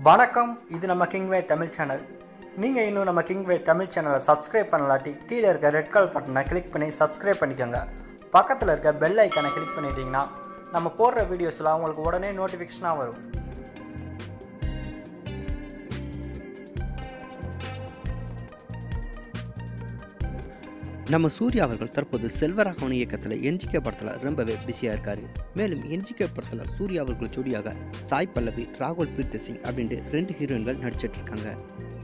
வணக்கம். இது நம்ம கிங்வே தமிழ் சேனல். நீங்கள் இன்னும் நம்ம கிங்வே தமிழ் சேனலை சப்ஸ்கிரைப் பண்ணலாட்டி கீழே இருக்க ரெட் கலர் பட்டனை கிளிக் பண்ணி சப்ஸ்கிரைப் பண்ணிக்கோங்க. பக்கத்தில் இருக்க பெல் ஐக்கானை கிளிக் பண்ணிட்டீங்கன்னா நம்ம போடுற வீடியோஸ்லாம் உங்களுக்கு உடனே நோட்டிஃபிகேஷனாக வரும். நம்ம சூர்யா அவர்கள் தற்போது செல்வராகவன் இயக்கத்தில் என்ஜிகே படத்தில் ரொம்பவே பிஸியாக இருக்காரு. மேலும் என்ஜிகே படத்தில் சூர்யா அவர்கள் ஜோடியாக சாய் பல்லவி, ராகுல் பீர்த்தி சிங் அப்படின்ட்டு 2 ஹீரோயின்கள் நடிச்சிட்டு இருக்காங்க.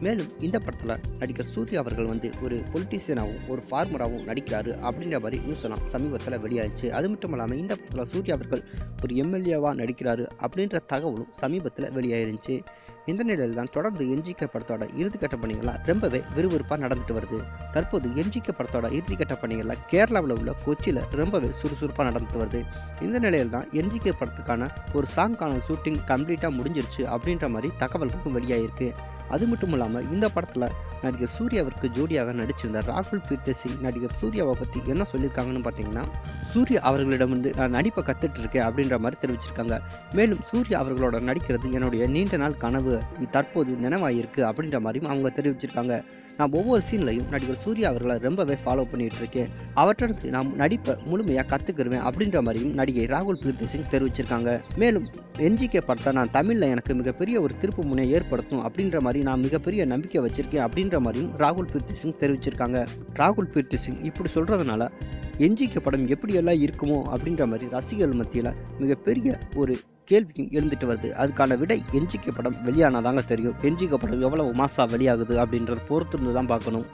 மேலும் இந்த படத்தில் நடிகர் சூர்யா அவர்கள் ஒரு பொலிட்டீஷியனாகவும் ஒரு ஃபார்மராகவும் நடிக்கிறாரு அப்படின்ற மாதிரி நியூஸ் எல்லாம் சமீபத்தில் வெளியாகிச்சு. அது மட்டும் இல்லாமல் இந்த படத்தில் சூர்யா அவர்கள் ஒரு எம்எல்ஏவாக நடிக்கிறாரு அப்படின்ற தகவலும் சமீபத்தில் வெளியாயிருந்துச்சு. இந்த நிலையில் தான் தொடர்ந்து என்ஜிகே படத்தோட இறுதிக்கட்ட பணிகள்லாம் ரொம்பவே விறுவிறுப்பாக நடந்துட்டு வருது. தற்போது என்ஜிகே படத்தோட இறுதிக்கட்ட பணிகள்லாம் கேரளாவில் உள்ள கொச்சியில் ரொம்பவே சுறுசுறுப்பாக நடந்துட்டு வருது. இந்த நிலையில் தான் என்ஜிகே படத்துக்கான ஒரு சாங்கான ஷூட்டிங் கம்ப்ளீட்டாக முடிஞ்சிருச்சு அப்படின்ற மாதிரி தகவல்களும் வெளியாகிருக்கு. அது மட்டும் இல்லாமல் இந்த படத்தில் நடிகர் சூர்யாவிற்கு ஜோடியாக நடிச்சிருந்த ராகுல் பீர்த்தி சிங் நடிகர் சூர்யாவை பற்றி என்ன சொல்லியிருக்காங்கன்னு பார்த்தீங்கன்னா, சூர்யா அவர்களிடம் நான் நடிப்பை கற்றுட்டு இருக்கேன் அப்படின்ற மாதிரி தெரிவிச்சிருக்காங்க. மேலும் சூர்யா அவர்களோட நடிக்கிறது என்னுடைய நீண்ட நாள் கனவு தற்போது நினைவாயிருக்கு அப்படின்ற மாதிரியும் அவங்க தெரிவிச்சிருக்காங்க. நான் ஒவ்வொரு சீன்லையும் நடிகர் சூர்யா அவர்களை ரொம்பவே ஃபாலோ பண்ணிட்டு இருக்கேன். அவற்றிற்கு நான் நடிப்பை முழுமையாக கற்றுக்கிடுவேன் அப்படின்ற மாதிரியும் நடிகை ராகுல் பீர்த்தி சிங் தெரிவிச்சிருக்காங்க. மேலும் என்ஜிகே படத்தை நான் தமிழில் எனக்கு மிகப்பெரிய ஒரு திருப்பு முனை ஏற்படுத்தும் அப்படின்ற மாதிரி நான் மிகப்பெரிய நம்பிக்கை வச்சிருக்கேன் அப்படின்ற மாதிரியும் ராகுல் பீர்த்தி சிங் தெரிவிச்சிருக்காங்க. ராகுல் பீர்த்தி சிங் இப்படி சொல்கிறதுனால என்ஜிகே படம் எப்படியெல்லாம் இருக்குமோ அப்படின்ற மாதிரி ரசிகர்கள் மத்தியில் மிகப்பெரிய ஒரு கேள்வியும் எழுந்துட்டு வருது. அதுக்கான விடை என்ஜிகே படம் வெளியானாதாங்க தெரியும். என்ஜிகே படம் எவ்வளவு மாசா வெளியாகுது அப்படின்றத பொறுத்து தான் பார்க்கணும்.